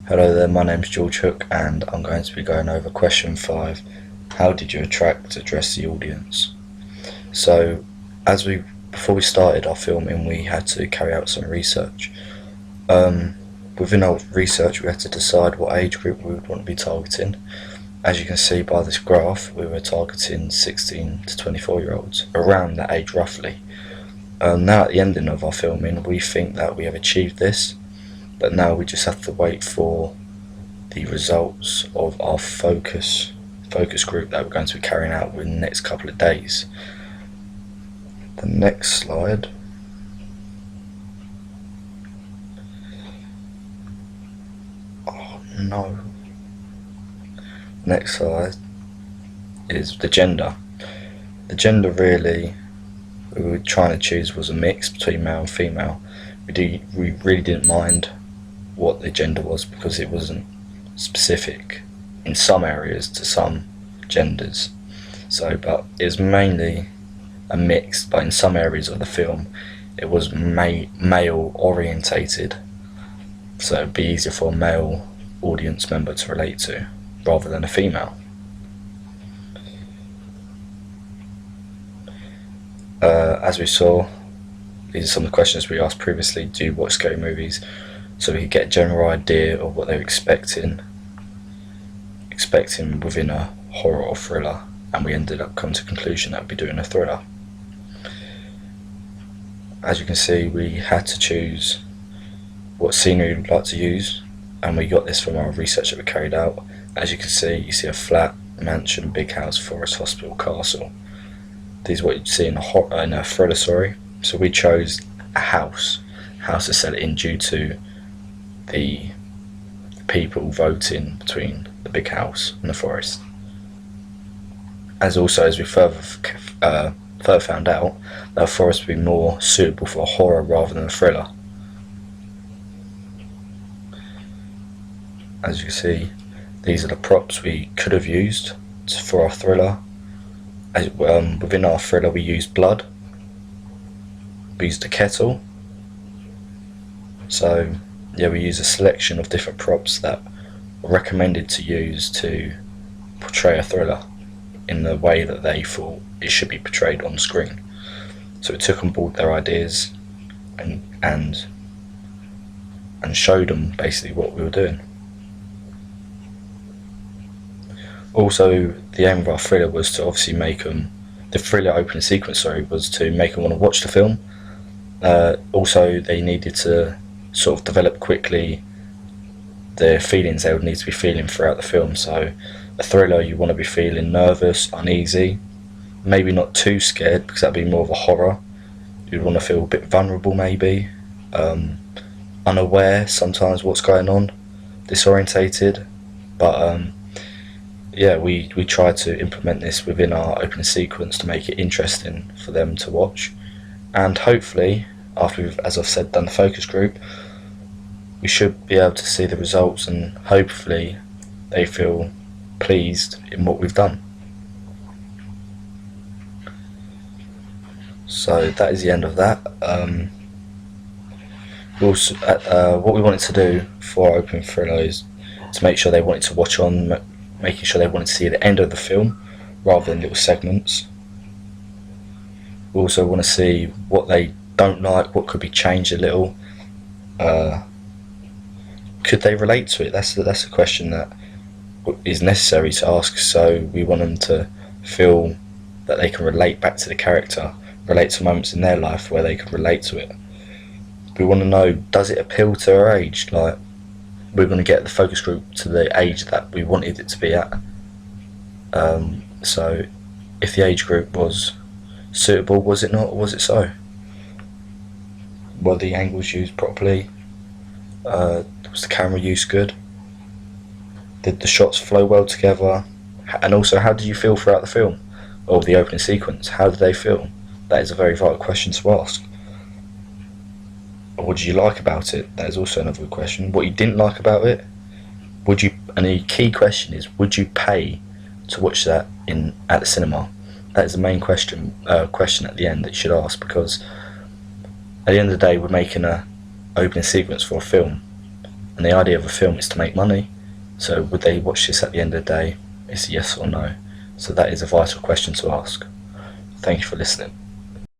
Hello there, my name's George Hook and I'm going to be going over question 5. How did you address the audience? So, before we started our filming, we had to carry out some research. Within our research, we had to decide what age group we would want to be targeting. As you can see by this graph, we were targeting 16 to 24 year olds, around that age roughly. Now at the ending of our filming, we think that we have achieved this. But now we just have to wait for the results of our focus group that we're going to be carrying out within the next couple of days. The next slide. Oh no. Next slide is the gender. The gender really we were trying to choose was a mix between male and female. We really didn't mind what the gender was because it wasn't specific in some areas to some genders. But it was mainly a mix, but in some areas of the film it was male orientated, so it'd be easier for a male audience member to relate to rather than a female. As we saw, these are some of the questions we asked previously. Do you watch scary movies? So we could get a general idea of what they were expecting within a horror or thriller, and we ended up coming to the conclusion that we'd be doing a thriller. As you can see, we had to choose what scenery we'd like to use, and we got this from our research that we carried out. As you see a flat, mansion, big house, forest, hospital, castle. These are what you'd see in a thriller story. So we chose a house to set it in due to the people voting between the big house and the forest. As we further found out that a forest would be more suitable for a horror rather than a thriller. As you can see, these are the props we could have used for our thriller. Within our thriller we used blood, we used a kettle. So yeah, we use a selection of different props that were recommended to use to portray a thriller in the way that they thought it should be portrayed on screen. So we took on board their ideas and showed them basically what we were doing. Also, the aim of our thriller was to obviously make them, the thriller opening sequence, was to make them want to watch the film. Also, they needed to sort of develop quickly the feelings they would need to be feeling throughout the film. So a thriller, you want to be feeling nervous, uneasy, maybe not too scared because that'd be more of a horror. You'd want to feel a bit vulnerable, maybe unaware sometimes what's going on, disorientated. But yeah, we tried to implement this within our opening sequence to make it interesting for them to watch, and hopefully after we've, as I've said, done the focus group, we should be able to see the results and hopefully they feel pleased in what we've done. So that is the end of that. What we wanted to do for our opening thriller is to make sure they wanted to watch on, making sure they wanted to see the end of the film rather than little segments. We also want to see what they don't like, what could be changed a little. Could they relate to it? That's a question that is necessary to ask. So we want them to feel that they can relate back to the character, relate to moments in their life where they can relate to it. We want to know, does it appeal to our age? Like, we're going to get the focus group to the age that we wanted it to be at. So if the age group was suitable, was it not, or was it so? Were the angles used properly? Was the camera used good? Did the shots flow well together? And also, how did you feel throughout the film, or the opening sequence? How did they feel? That is a very vital question to ask. Or what did you like about it? That is also another good question. What you didn't like about it? And the key question is, would you pay to watch that at the cinema? That is the main question at the end that you should ask, because at the end of the day we're making a opening sequence for a film. And the idea of a film is to make money. So would they watch this at the end of the day? It's yes or no. So that is a vital question to ask. Thank you for listening.